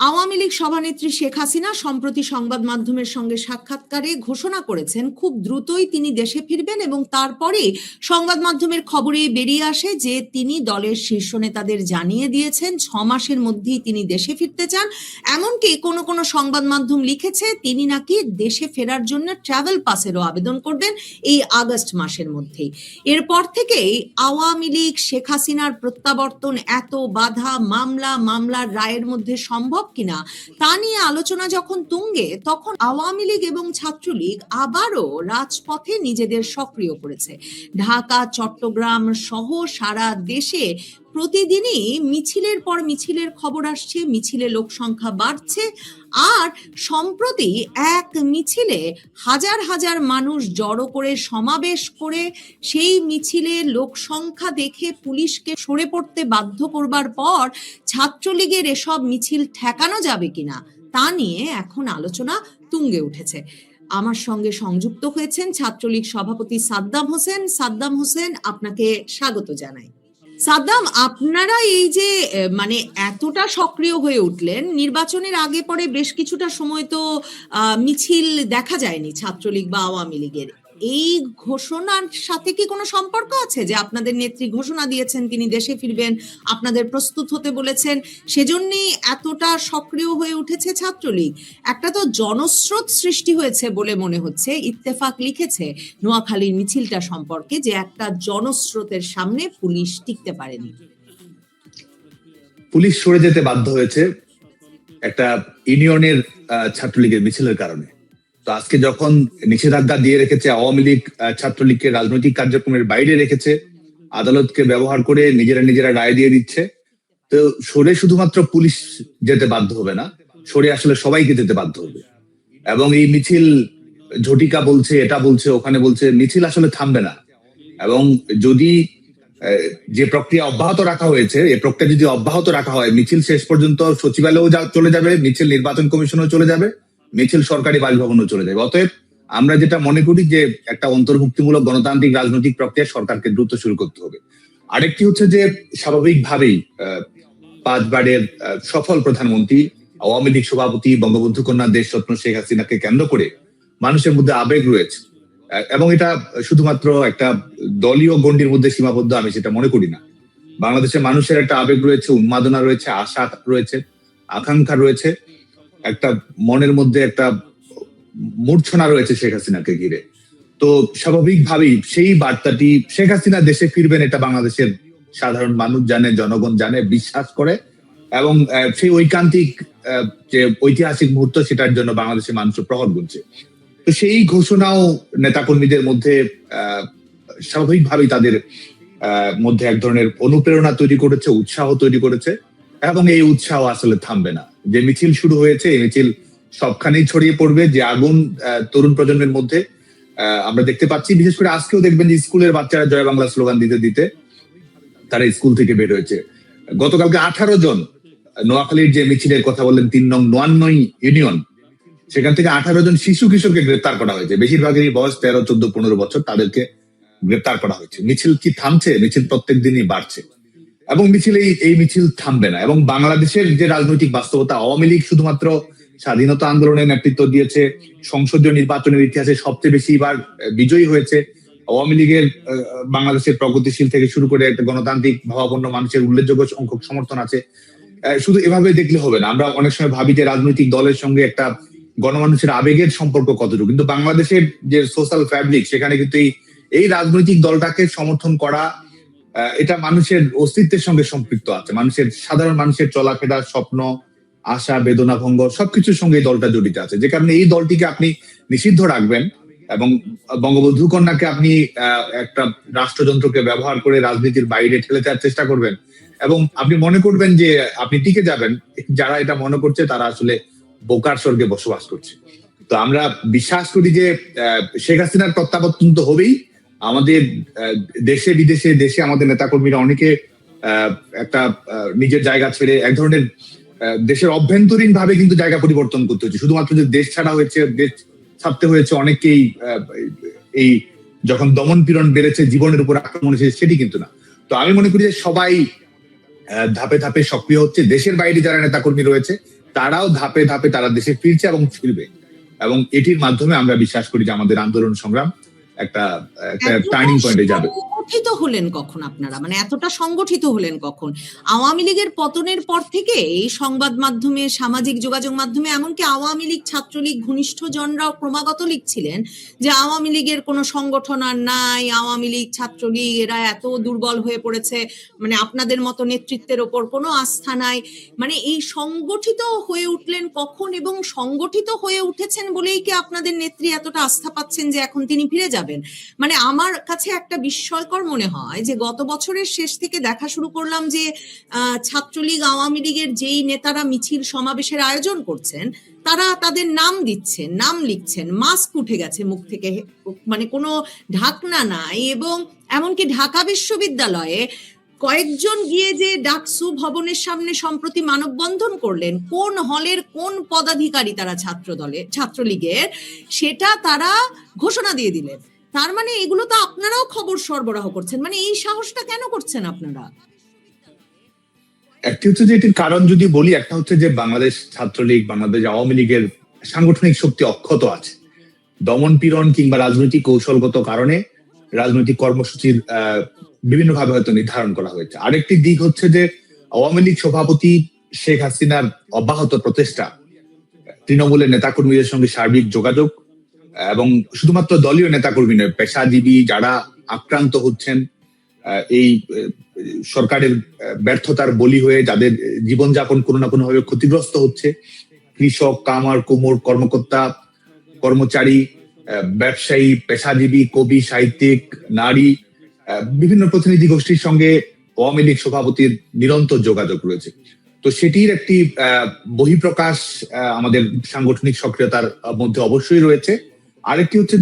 আওয়ামী লীগ সভানেত্রী শেখ হাসিনা সম্প্রতি সংবাদ মাধ্যমের সঙ্গে সাক্ষাৎকারে ঘোষণা করেছেন খুব দ্রুতই তিনি দেশে ফিরবেন এবং তারপরে সংবাদ মাধ্যমের খবরে বেরিয়ে আসে যে তিনি দলের শীর্ষ নেতাদের জানিয়ে দিয়েছেন 6 মাসের মধ্যেই তিনি দেশে ফিরতে চান। এমনকি কোনো কোনো সংবাদ মাধ্যম লিখেছে তিনি নাকি দেশে ফেরার জন্য ট্রাভেল পাসেরও আবেদন করবেন এই আগস্ট মাসের মধ্যেই। এরপর থেকেই আওয়ামী লীগ শেখ হাসিনার প্রত্যাবর্তন এত বাধা, মামলার রায়ের মধ্যে সম্ভব কিনা তা নিয়ে আলোচনা যখন তুঙ্গে, তখন আওয়ামী লীগ এবং ছাত্রলীগ আবারও রাজপথে নিজেদের সক্রিয় করেছে। ঢাকা, চট্টগ্রাম সহ সারা দেশে প্রতিদিনই মিছিলের পর মিছিলের খবর আসছে, মিছিলে লোক সংখ্যা বাড়ছে। আর সম্প্রতি এক মিছিলে হাজার হাজার মানুষ জড়ো করে সমাবেশ করে সেই মিছিলে লোক সংখ্যা দেখে পুলিশকে সরে পড়তে বাধ্য করবার পর ছাত্রলীগের এসব মিছিল ঠেকানো যাবে কিনা তা নিয়ে এখন আলোচনা তুঙ্গে উঠেছে। আমার সঙ্গে সংযুক্ত হয়েছেন ছাত্রলীগ সভাপতি সাদ্দাম হোসেন। সাদ্দাম হোসেন, আপনাকে স্বাগত জানাই। সাদ্দাম, আপনারা এই যে এতটা সক্রিয় হয়ে উঠলেন, নির্বাচনের আগে পরে বেশ কিছুটা সময় তো মিছিল দেখা যায়নি ছাত্রলীগ বা আওয়ামী লীগের। এই ঘোষণার সাথে কি কোনো সম্পর্ক আছে যে আপনাদের নেত্রী ঘোষণা দিয়েছেন তিনি দেশে ফিরবেন, আপনাদের প্রস্তুত হতে বলেছেন, সেজন্যই এতটা সক্রিয় হয়ে উঠেছে ছাত্রলীগ? একটা তো জনস্রোত সৃষ্টি হয়েছে বলে মনে হচ্ছে। ইত্তেফাক লিখেছে নোয়াখালীর মিছিলটা সম্পর্কে যে একটা জনস্রোতের সামনে পুলিশ টিকতে পারেনি। পুলিশ সরে যেতে বাধ্য হয়েছে একটা ইউনিয়নের ছাত্রলীগের মিছিলের কারণে। তো আজকে যখন নিষেধাজ্ঞা দিয়ে রেখেছে, আওয়ামী লীগ ছাত্রলীগকে রাজনৈতিক কার্যক্রমের বাইরে রেখেছে, আদালতকে ব্যবহার করে নিজেরা রায় দিয়ে দিচ্ছে, তো সরে শুধুমাত্র পুলিশ যেতে বাধ্য হবে না, সরে আসলে সবাইকে যেতে বাধ্য হবে। এবং এই মিছিল ঝটিকা বলছে, এটা বলছে, ওখানে বলছে, মিছিল আসলে থামবে না। এবং যদি যে প্রক্রিয়া অব্যাহত রাখা হয়েছে, এই প্রক্রিয়া যদি অব্যাহত রাখা হয়, মিছিল শেষ পর্যন্ত সচিবালয়েও চলে যাবে, মিছিল নির্বাচন কমিশনেও চলে যাবে, মিছিল সরকারি বাসভবনেও চলে যাবে। অতএব আমরা যেটা মনে করি যে একটা অন্তর্ভুক্তিমূলক গণতান্ত্রিক রাজনৈতিক প্রক্রিয়া সরকারকে দ্রুত শুরু করতে হবে। আরেকটি হচ্ছে যে স্বাভাবিকভাবেই 5 বারের সফল প্রধানমন্ত্রী, আওয়ামী লীগ সভাপতি, বঙ্গবন্ধু কন্যা দেশরত্ন শেখ হাসিনাকে কেন্দ্র করে মানুষের মধ্যে আবেগ রয়েছে, এবং এটা শুধুমাত্র একটা দলীয় গণ্ডির মধ্যে সীমাবদ্ধ আমি সেটা মনে করি না। বাংলাদেশের মানুষের একটা আবেগ রয়েছে, উন্মাদনা রয়েছে, আশা রয়েছে, আকাঙ্ক্ষা রয়েছে, একটা মনের মধ্যে একটা মূর্ছনা রয়েছে শেখ হাসিনাকে ঘিরে। তো স্বাভাবিকভাবেই সেই বার্তাটি শেখ হাসিনা দেশে ফিরবেন এটা বাংলাদেশের সাধারণ মানুষ জানে, জনগণ জানে, বিশ্বাস করে, এবং সেই ঐকান্তিক যে ঐতিহাসিক মুহূর্ত সেটার জন্য বাংলাদেশের মানুষ প্রহর গুনছে। তো সেই ঘোষণাও নেতাকর্মীদের মধ্যে স্বাভাবিকভাবেই তাদের মধ্যে এক ধরনের অনুপ্রেরণা তৈরি করেছে, উৎসাহ তৈরি করেছে, এবং এই উৎসাহ আসলে থামবে না। যে মিছিল শুরু হয়েছে, এই মিছিল সবখানেই ছড়িয়ে পড়বে। যে আগুন তরুণ প্রজন্মের মধ্যে আমরা দেখতে পাচ্ছি, বিশেষ করে আজকেও দেখবেন যে স্কুলের বাচ্চারা জয় বাংলা স্লোগান দিতে দিতে তারা স্কুল থেকে বের হয়েছে। গতকালকে 18 জন, নোয়াখালীর যে মিছিলের কথা বললেন 3 নং নোয়ান্নই ইউনিয়ন, সেখান থেকে 18 জন শিশু কিশোরকে গ্রেপ্তার করা হয়েছে। বেশিরভাগেরই বয়স 13, 14, 15 বছর, তাদেরকে গ্রেপ্তার করা হয়েছে। মিছিল কি থামছে? মিছিল প্রত্যেক দিনই বাড়ছে, এবং মিছিল এই মিছিল থামবে না। এবং বাংলাদেশের যে রাজনৈতিক বাস্তবতা, আওয়ামী লীগ শুধুমাত্র স্বাধীনতা আন্দোলনের নেতৃত্ব দিয়েছে, সংসদীয় নির্বাচনের ইতিহাসে সবচেয়ে বেশি বার বিজয়ী হয়েছে। আওয়ামী লীগের বাংলাদেশের প্রগতিশীল থেকে শুরু করে একটা গণতান্ত্রিক ভাবাপন্ন মানুষের উল্লেখযোগ্য সংখ্যক সমর্থন আছে। শুধু এভাবে দেখলে হবে না। আমরা অনেক সময় ভাবি যে রাজনৈতিক দলের সঙ্গে একটা গণমানুষের আবেগের সম্পর্ক কতটুকু, কিন্তু বাংলাদেশের যে সোশ্যাল ফ্যাব্রিক, সেখানে কিন্তু এই রাজনৈতিক দলটাকে সমর্থন করা, এটা মানুষের অস্তিত্বের সঙ্গে সম্পৃক্ত আছে। সাধারণ মানুষের চলাফেরা, স্বপ্ন, আশা, বেদনা, ভঙ্গ সবকিছুর সঙ্গে এই দলটা জড়িত আছে। যে কারণে এই দলটিকে আপনি নিষিদ্ধ রাখবেন এবং বঙ্গবন্ধু কন্যাকে আপনি একটা রাষ্ট্রযন্ত্রকে ব্যবহার করে রাজনীতির বাইরে ঠেলে দেওয়ার চেষ্টা করবেন, এবং আপনি মনে করবেন যে আপনি টিকে যাবেন। যারা এটা মনে করছে তারা আসলে বোকার স্বর্গে বসবাস করছে। তো আমরা বিশ্বাস করি যে শেখ হাসিনার প্রত্যাবর্তন তো হবেই। আমাদের দেশে বিদেশে, দেশে আমাদের নেতাকর্মীরা অনেকে একটা নিজের জায়গা ছেড়ে এক ধরনের দেশের অভ্যন্তরীণ ভাবে কিন্তু জায়গা পরিবর্তন করতে হচ্ছে। শুধুমাত্র যে দেশ ছাড়া হয়েছে, দেশ ছাড়তে হয়েছে অনেকেই, এই যখন দমন পীড়ন বেড়েছে, জীবনের উপর আক্রমণ এসেছে, সেটি কিন্তু না। তো আমি মনে করি যে সবাই ধাপে ধাপে সক্রিয় হচ্ছে। দেশের বাইরে যারা নেতাকর্মী রয়েছে তারাও ধাপে ধাপে তারা দেশে ফিরছে এবং ফিরবে, এবং এটির মাধ্যমে আমরা বিশ্বাস করি যে আমাদের আন্দোলন সংগ্রাম একটা টার্নিং পয়েন্টে যাবে। সংগঠিত হলেন কখন আপনারা, মানে এতটা সংগঠিত হলেন কখন? আওয়ামী লীগের পতনের পর থেকে এই সংবাদ মাধ্যমে, সামাজিক যোগাযোগ মাধ্যমে, এমনকি আওয়ামী লীগ ছাত্রলীগ ঘনিষ্ঠ জনরাও ক্রমাগত লিখছিলেন যে আওয়ামী লীগের কোনো সংগঠন আর নাই, আওয়ামী লীগ ছাত্রলীগ এরা এত দুর্বল হয়ে পড়েছে, মানে আপনাদের মতো নেতৃত্বের ওপর কোনো আস্থা নাই। মানে এই সংগঠিত হয়ে উঠলেন কখন, এবং সংগঠিত হয়ে উঠেছেন বলেই কি আপনাদের নেত্রী এতটা আস্থা পাচ্ছেন যে এখন তিনি ফিরে যাবেন? মানে আমার কাছে একটা বিস্ময়কর মনে হয় যে গত বছরের শেষ থেকে দেখা শুরু করলাম যে ছাত্রলীগ আওয়ামী লীগের যেই নেতারা মিছিল সমাবেশের আয়োজন করছেন তারা তাদের নাম দিচ্ছেন, নাম লিখছেন, মাস্ক উঠে গেছে মুখ থেকে, মানে কোনো ঢাকনা নাই। এবং এমনকি ঢাকা বিশ্ববিদ্যালয়ে কয়েকজন গিয়ে যে ডাকসু ভবনের সামনে সম্প্রতি মানববন্ধন করলেন, কোন হলের কোন পদাধিকারী তারা ছাত্রলীগের, সেটা তারা ঘোষণা দিয়ে দিলেন। তার মানে এগুলো তো আপনারাও খবর সরবরাহ করছেন, মানে এই সাহসটা কেন করছেন আপনারা? একটি হচ্ছে যে এটির কারণ যদি বলি, একটা হচ্ছে যে বাংলাদেশ ছাত্রলীগ, বাংলাদেশ আওয়ামী লীগের সাংগঠনিক শক্তি অক্ষত আছে। দমন পীড়ন কিংবা রাজনৈতিক কৌশলগত কারণে রাজনৈতিক কর্মসূচির বিভিন্নভাবে হয়তো নির্ধারণ করা হয়েছে। আরেকটি দিক হচ্ছে যে আওয়ামী লীগ সভাপতি শেখ হাসিনার অব্যাহত প্রচেষ্টা, তৃণমূলের নেতাকর্মীদের সঙ্গে সার্বিক যোগাযোগ, এবং শুধুমাত্র দলীয় নেতাকর্মী নয়, পেশাজীবী যারা আক্রান্ত হচ্ছেন এই সরকারের ব্যর্থতার বলি হয়ে, যাদের জীবনযাপন কোনো না কোনো ভাবে ক্ষতিগ্রস্ত হচ্ছে, কৃষক, কামার, কুমোর, কর্মকর্তা, কর্মচারী, ব্যবসায়ী, পেশাজীবী, কবি, সাহিত্যিক, নারী, বিভিন্ন প্রতিনিধি গোষ্ঠীর সঙ্গে আওয়ামী লীগ সভাপতির নিরন্তর যোগাযোগ রয়েছে। তো সেটির একটি বহিঃপ্রকাশ আমাদের সাংগঠনিক সক্রিয়তার মধ্যে অবশ্যই রয়েছে। আরেকটি হচ্ছে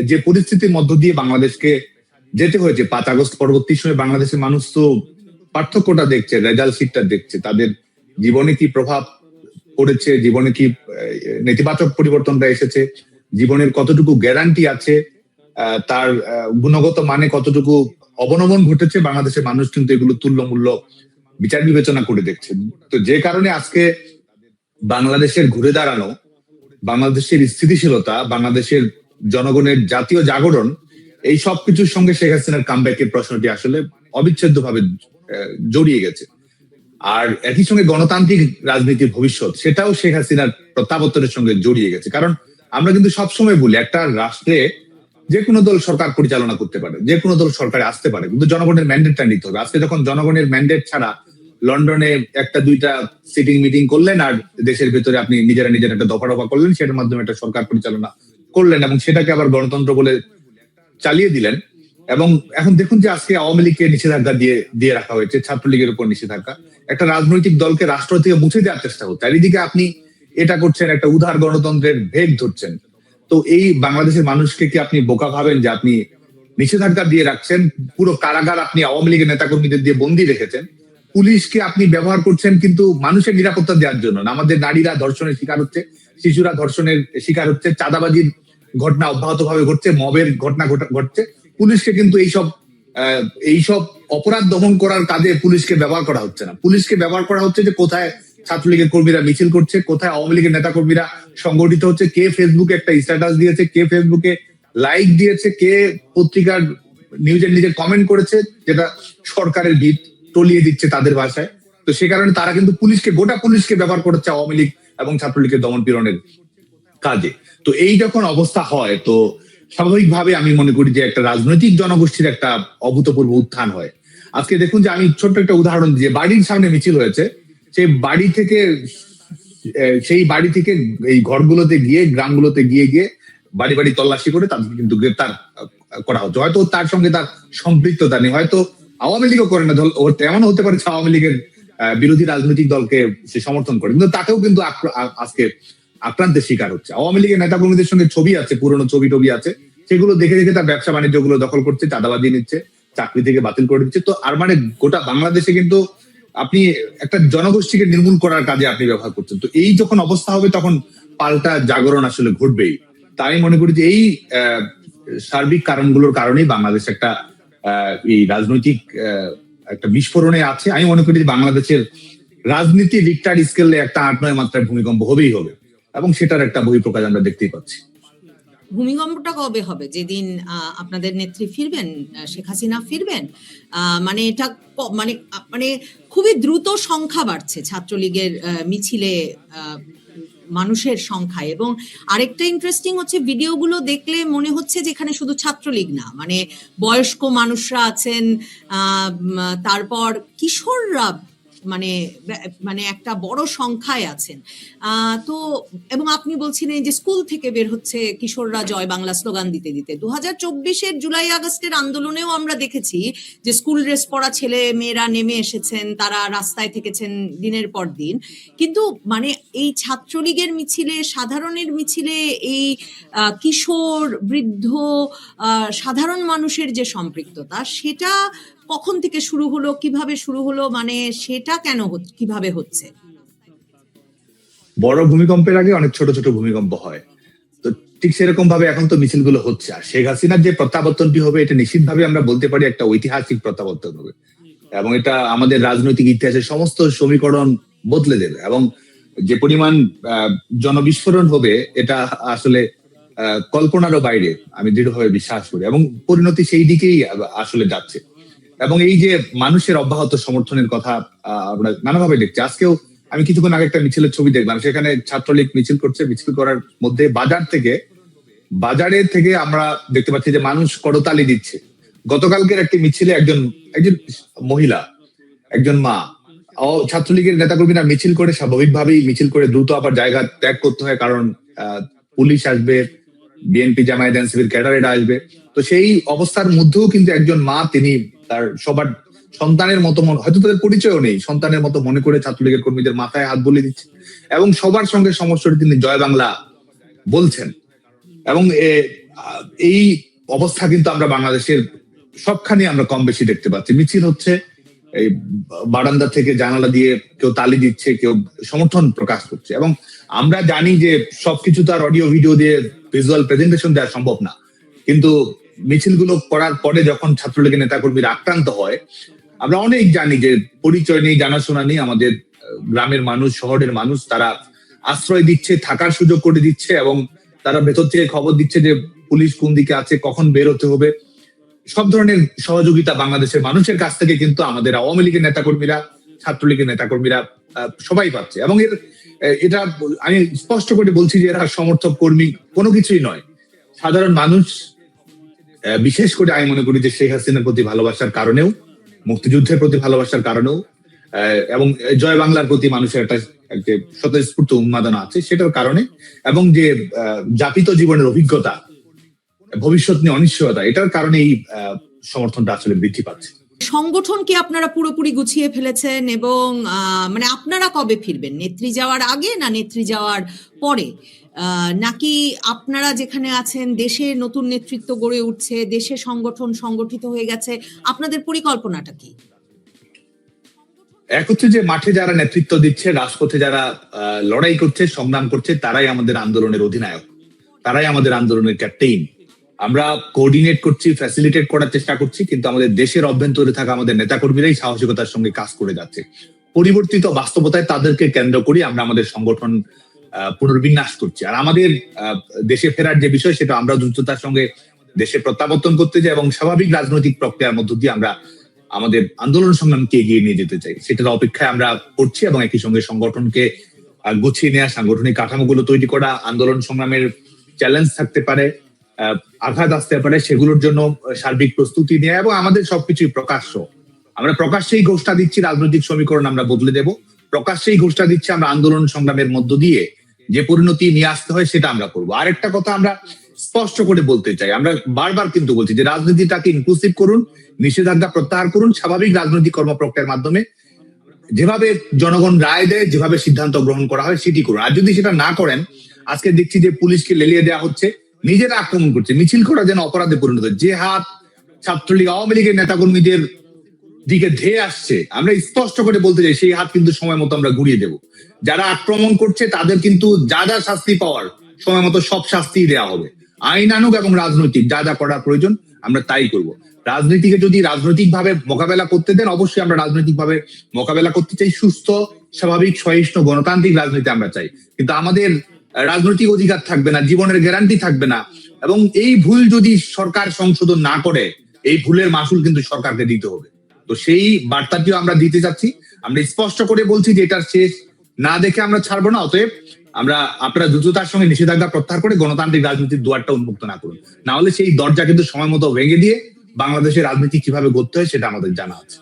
যে পরিস্থিতির মধ্য দিয়ে বাংলাদেশকে যেতে হয়েছে 5 আগস্ট পরবর্তী সময়ে, বাংলাদেশের মানুষ তো পার্থক্যটা দেখছে, রেজাল্ট শিটটা দেখছে, তাদের জীবনে কি প্রভাব পড়েছে, জীবনে কি নেতিবাচক পরিবর্তনটা এসেছে, জীবনের কতটুকু গ্যারান্টি আছে, তার গুণগত মানে কতটুকু অবনমন ঘটেছে, বাংলাদেশের মানুষ কিন্তু এগুলো তুল্যমূল্য বিচার বিবেচনা করে দেখছে। তো যে কারণে আজকে বাংলাদেশের ঘুরে দাঁড়ানো, বাংলাদেশের স্থিতিশীলতা, বাংলাদেশের জনগণের জাতীয় জাগরণ, এই সবকিছুর সঙ্গে শেখ হাসিনার কামব্যাকের প্রশ্নটি আসলে অবিচ্ছেদ্য ভাবে জড়িয়ে গেছে। আর একই সঙ্গে গণতান্ত্রিক রাজনীতির ভবিষ্যৎ, সেটাও শেখ হাসিনার প্রত্যাবর্তনের সঙ্গে জড়িয়ে গেছে। কারণ আমরা কিন্তু সবসময় বলি, একটা রাষ্ট্রে যে কোনো দল সরকার পরিচালনা করতে পারে, যে কোনো দল সরকারে আসতে পারে, কিন্তু জনগণের ম্যান্ডেটটা নিতে হবে। আজকে যখন জনগণের ম্যান্ডেট ছাড়া লন্ডনে একটা দুইটা সিটিং মিটিং করলেন, আর দেশের ভেতরে আপনি নিজেরা একটা দফা করলেন, সেটার মাধ্যমে একটা সরকার পরিচালনা করলেন এবং সেটাকে আবার গণতন্ত্র বলে চালিয়ে দিলেন। এবং এখন দেখুন যে আজকে আওয়ামী লীগকে নিষেধাজ্ঞা দিয়ে রাখা হয়েছে, ছাত্রলীগের উপর নিষেধাজ্ঞা, একটা রাজনৈতিক দলকে রাষ্ট্র থেকে মুছে দেওয়ার চেষ্টা হচ্ছে। আর এদিকে আপনি এটা করছেন, একটা উদার গণতন্ত্রের ভেগ ধরছেন। তো এই বাংলাদেশের মানুষকে কি আপনি বোকা ভাবেন যে আপনি নিষেধাজ্ঞা দিয়ে রাখছেন? পুরো কারাগার আপনি আওয়ামী লীগের নেতাকর্মীদের দিয়ে বন্দি রেখেছেন। পুলিশকে আপনি ব্যবহার করছেন কিন্তু মানুষের নিরাপত্তা দেওয়ার জন্য না। আমাদের নারীরা ধর্ষণের শিকার হচ্ছে, শিশুরা ধর্ষণের শিকার হচ্ছে, চাঁদাবাজির ঘটনা অব্যাহত ভাবে ঘটছে, মবের ঘটনা ঘটছে। পুলিশকে কিন্তু এইসব অপরাধ দমন করার কাজে পুলিশকে ব্যবহার করা হচ্ছে না। পুলিশকে ব্যবহার করা হচ্ছে যে কোথায় ছাত্রলীগের কর্মীরা মিছিল করছে, কোথায় আওয়ামী লীগের নেতা কর্মীরা সংগঠিত হচ্ছে, কে ফেসবুকে একটা স্ট্যাটাস দিয়েছে, কে ফেসবুকে লাইক দিয়েছে, কে পত্রিকার নিজের কমেন্ট করেছে, যেটা সরকারের ভিত টলিয়ে দিচ্ছে তাদের ভাষায়। তো সে কারণে তারা কিন্তু গোটা পুলিশকে ব্যবহার করছে আওয়ামী লীগ এবং ছাত্রলীগের দমন পীড়নের কাজে। তো এই যখন অবস্থা হয়, তো স্বাভাবিকভাবে আমি মনে করি যে একটা রাজনৈতিক জনগোষ্ঠীর একটা অভূতপূর্ব উত্থান হয়। আজকে দেখুন যে আমি ছোট্ট একটা উদাহরণ দিয়ে, বাড়ির সামনে মিছিল হয়েছে, সেই বাড়ি থেকে এই ঘরগুলোতে গিয়ে, গ্রামগুলোতে গিয়ে বাড়ি তল্লাশি করে তাদেরকে কিন্তু গ্রেপ্তার করা হচ্ছে। হয়তো তার সঙ্গে তার সম্পৃক্ততা নেই, হয়তো আওয়ামী লীগও করে না, এমন হতে পারে আওয়ামী লীগের বিরোধী রাজনৈতিক দলকে সে সমর্থন করে, কিন্তু তাকেও কিন্তু আজকে আক্রান্তের শিকার হচ্ছে। আওয়ামী লীগের নেতাকর্মীদের সঙ্গে ছবি আছে, পুরনো ছবি আছে, সেগুলো দেখে তার ব্যবসা বাণিজ্য গুলো দখল করছে, চাঁদাবাজি নিচ্ছে, চাকরি থেকে বাতিল করে দিচ্ছে। তো আর মানে গোটা বাংলাদেশে কিন্তু আপনি একটা জনগোষ্ঠীকে নির্মূল করার কাজে আপনি ব্যবহার করছেন। তো এই যখন অবস্থা হবে, তখন পাল্টা জাগরণ আসলে ঘটবেই। তাই আমি মনে করি যে এই সার্বিক কারণগুলোর কারণেই বাংলাদেশ একটা এই রাজনৈতিক একটা বিস্ফোরণে আছে। আমি মনে করি যে বাংলাদেশের রাজনীতি রিক্টার স্কেলে একটা 8-9 মাত্রায় ভূমিকম্প হবেই হবে, এবং সেটার একটা বহিঃপ্রকাশ আমরা দেখতেই পাচ্ছি। ভূমিকম্পটা কবে হবে? যেদিন আপনাদের নেত্রী ফিরবেন, শেখ হাসিনা ফিরবেন? মানে এটা মানে খুবই দ্রুত সংখ্যা বাড়ছে ছাত্রলীগের মিছিলে মানুষের সংখ্যায়। এবং আরেকটা ইন্টারেস্টিং হচ্ছে, ভিডিওগুলো দেখলে মনে হচ্ছে যে এখানে শুধু ছাত্রলীগ না, মানে বয়স্ক মানুষরা আছেন, তারপর কিশোররা মানে মানে একটা বড় সংখ্যায় আছেন। তো এবং আপনি বলছিলেন যে স্কুল থেকে বের হচ্ছে কিশোররা জয় বাংলা স্লোগান দিতে দিতে। 2024-এর জুলাই আগস্টের আন্দোলনেও আমরা দেখেছি যে স্কুল ড্রেস পরা ছেলে মেয়েরা নেমে এসেছেন, তারা রাস্তায় থেকেছেন দিনের পর দিন। কিন্তু মানে এই ছাত্রলীগের মিছিলে, সাধারণের মিছিলে এই কিশোর, বৃদ্ধ, সাধারণ মানুষের যে সম্পৃক্ততা, সেটা কখন থেকে শুরু হলো, কিভাবে শুরু হলো, মানে সেটা কেন কিভাবে হচ্ছে? বড় ভূমিকম্পের আগে অনেক ছোট ছোট ভূমিকম্প হয়, তো ঠিক সেরকম ভাবে এখন তো মিছিলগুলো হচ্ছে। আর শেখ হাসিনার যে প্রত্যাবর্তনটি হবে, এটা নিশ্চিতভাবে আমরা বলতে পারি একটা ঐতিহাসিক প্রত্যাবর্তন হবে, এবং এটা আমাদের রাজনৈতিক ইতিহাসের সমস্ত সমীকরণ বদলে দেবে। এবং যে পরিমাণ জনবিস্ফোরণ হবে, এটা আসলে কল্পনারও বাইরে, আমি দৃঢ়ভাবে বিশ্বাস করি, এবং পরিণতি সেই দিকেই আসলে যাচ্ছে। এবং এই যে মানুষের অব্যাহত সমর্থনের কথা আমরা নানাভাবে দেখছি। আজকেও আমি কিছুক্ষণ আগে একটা মিছিলের ছবি দেখলাম, সেখানে ছাত্রলীগ মিছিল করছে। মিছিল করার মধ্যে বাজারে থেকে আমরা দেখতে পাচ্ছি যে মানুষ করতালি দিচ্ছে। গতকালকের একটি মিছিলে একজন মহিলা, একজন মা, ছাত্রলীগের নেতাকর্মীরা মিছিল করে, স্বাভাবিকভাবেই মিছিল করে দ্রুত আবার জায়গা ত্যাগ করতে হয়, কারণ পুলিশ আসবে, বিএনপি জামায়াত এনসিপির ক্যাডারেরা আসবে। তো সেই অবস্থার মধ্যেও কিন্তু একজন মা, তিনি তার সবার সন্তানের মতো, হয়তো তাদের পরিচয়ও নেই, সন্তানের মতো মনে করে ছাত্রলীগের কর্মীদের মাথায় হাত বুলিয়ে দিচ্ছে, এবং সবার সঙ্গে সমস্যাটি তিনি জয় বাংলা বলছেন। এবং এই অবস্থা কিন্তু আমরা বাংলাদেশের সবখানে আমরা কম বেশি দেখতে পাচ্ছি। মিছিল হচ্ছে, এই বারান্দা থেকে জানালা দিয়ে কেউ তালি দিচ্ছে, কেউ সমর্থন প্রকাশ করছে। এবং আমরা জানি যে সবকিছু তো আর অডিও ভিডিও দিয়ে ভিজুয়াল প্রেজেন্টেশন দেওয়া সম্ভব না, কিন্তু মিছিলগুলো করার পরে যখন ছাত্রলীগের নেতাকর্মীরা আক্রান্ত হয়, আমরা অনেক জানি যে পরিচয় নেই, জানাশোনা নেই, আমাদের গ্রামের মানুষ, শহরের মানুষ, তারা আশ্রয় দিচ্ছে, থাকার সুযোগ করে দিচ্ছে, এবং তারা ভেতর থেকে খবর দিচ্ছে যে পুলিশ কোন দিকে আছে, কখন বের হতে হবে। সব ধরনের সহযোগিতা বাংলাদেশের মানুষের কাছ থেকে কিন্তু আমাদের আওয়ামী লীগের নেতাকর্মীরা, ছাত্রলীগের নেতাকর্মীরা সবাই পাচ্ছে। এবং এটা আমি স্পষ্ট করে বলছি যে এরা সমর্থক, কর্মী কোনো কিছুই নয়, সাধারণ মানুষ। বিশেষ করে আমি মনে করি যে শেখ হাসিনার প্রতি ভালোবাসার কারণেও, মুক্তিযুদ্ধের প্রতি ভালোবাসার কারণেও, এবং জয় বাংলার প্রতি মানুষের একটা স্বতঃস্ফূর্ত উন্মাদনা আছে, সেটার কারণে, এবং যে যাপিত জীবনের অভিজ্ঞতা, ভবিষ্যৎ নিয়ে অনিশ্চয়তা, এটার কারণে এই সমর্থনটা আসলে বৃদ্ধি পাচ্ছে। সংগঠন কি আপনারা পুরোপুরি গুছিয়ে ফেলেছেন? এবং মানে আপনারা কবে ফিরবেন? নেত্রী যাওয়ার আগে, না নেত্রী যাওয়ার পরে? নাকি আপনারা যেখানে আছেন দেশে নতুন নেতৃত্ব গড়ে উঠছে, দেশে সংগঠন সংগঠিত হয়ে গেছে, আপনাদের পরিকল্পনাটা কি? এক হচ্ছে যে মাঠে যারা নেতৃত্ব দিচ্ছে, রাজপথে যারা লড়াই করছে, সংগ্রাম করছে, তারাই আমাদের আন্দোলনের অধিনায়ক, তারাই আমাদের আন্দোলনের ক্যাপ্টেইন। আমরা কোঅর্ডিনেট করছি, ফ্যাসিলিটেট করার চেষ্টা করছি, কিন্তু আমাদের দেশের অভ্যন্তরে থাকা আমাদের নেতাকর্মীরাই সাহসিকতার সঙ্গে কাজ করে যাচ্ছে। পরিবর্তিত বাস্তবতায় তাদেরকে কেন্দ্র করে আমরা আমাদের সংগঠন পুনর্বিন্যাস করছি। আর আমাদের দেশে ফেরার যে বিষয়, সেটা আমরা দ্রুততার সঙ্গে দেশে প্রত্যাবর্তন করতে চাই, এবং স্বাভাবিক রাজনৈতিক প্রক্রিয়ার মধ্য দিয়ে আমরা আমাদের আন্দোলন সংগ্রামকে এগিয়ে নিয়ে যেতে চাই। সেটার অপেক্ষায় আমরা করছি, এবং একই সঙ্গে সংগঠনকে গুছিয়ে নেওয়া, সাংগঠনিক কাঠামোগুলো তৈরি করা, আন্দোলন সংগ্রামের চ্যালেঞ্জ থাকতে পারে, আঘাত আসতে পারে, সেগুলোর জন্য সার্বিক প্রস্তুতি নেওয়া, এবং আমাদের সবকিছুই প্রকাশ্য। আমরা প্রকাশ্যেই ঘোষণা দিচ্ছি রাজনৈতিক সমীকরণ আমরা বদলে দেব, প্রকাশ্যেই ঘোষণা দিচ্ছি আমরা আন্দোলন সংগ্রামের মধ্য দিয়ে যে পরিণতি নিয়ে আসতে হয় সেটা আমরা করবো। আরেকটা কথা আমরা স্পষ্ট করে বলতে চাই, আমরা বারবার কিন্তু বলছি যে রাজনীতিটাকে ইনক্লুসিভ করুন, নিষেধাজ্ঞা প্রত্যাহার করুন, স্বাভাবিক রাজনৈতিক কর্মপ্রক্রিয়ার মাধ্যমে যেভাবে জনগণ রায় দেয়, যেভাবে সিদ্ধান্ত গ্রহণ করা হয় সেটি করুন। আর যদি সেটা না করেন, আজকে দেখছি যে পুলিশকে লেলিয়ে দেওয়া হচ্ছে, নিজেরা আক্রমণ করছে, মিছিল করা যেন অপরাধে পরিণত। যে হাত ছাত্রলীগ, আওয়ামী লীগের নেতাকর্মীদের দিকে ধেয়ে আসছে, আমরা স্পষ্ট করে বলতে চাই সেই হাত কিন্তু সময় মতো আমরা ঘুরিয়ে দেব। যারা আক্রমণ করছে তাদের কিন্তু যা যা শাস্তি পাওয়ার সময় মতো সব শাস্তি দেওয়া হবে, আইনানুগ এবং রাজনৈতিক যা যা করার প্রয়োজন আমরা তাই করব। রাজনীতিকে যদি রাজনৈতিক ভাবে মোকাবেলা করতে দেন, অবশ্যই আমরা রাজনৈতিক ভাবে মোকাবেলা করতে চাই, সুস্থ স্বাভাবিক সহিষ্ণু গণতান্ত্রিক রাজনীতি আমরা চাই, কিন্তু আমাদের রাজনৈতিক অধিকার থাকবে না, জীবনের গ্যারান্টি থাকবে না, এবং এই ভুল যদি সরকার সংশোধন না করে এই ভুলের মাসুল কিন্তু সরকারকে দিতে হবে। তো সেই বার্তাটিও আমরা দিতে চাচ্ছি। আমরা স্পষ্ট করে বলছি যে এটার শেষ না দেখে আমরা ছাড়বো না। অতএব আপনারা দ্রুততার সঙ্গে নিষেধাজ্ঞা প্রত্যাহার করে গণতান্ত্রিক রাজনীতির দুয়ারটা উন্মুক্ত না করুন, না হলে সেই দরজা কিন্তু সময় মতো ভেঙে দিয়ে বাংলাদেশের রাজনীতি কিভাবে গড়তে হয় সেটা আমাদের জানা আছে।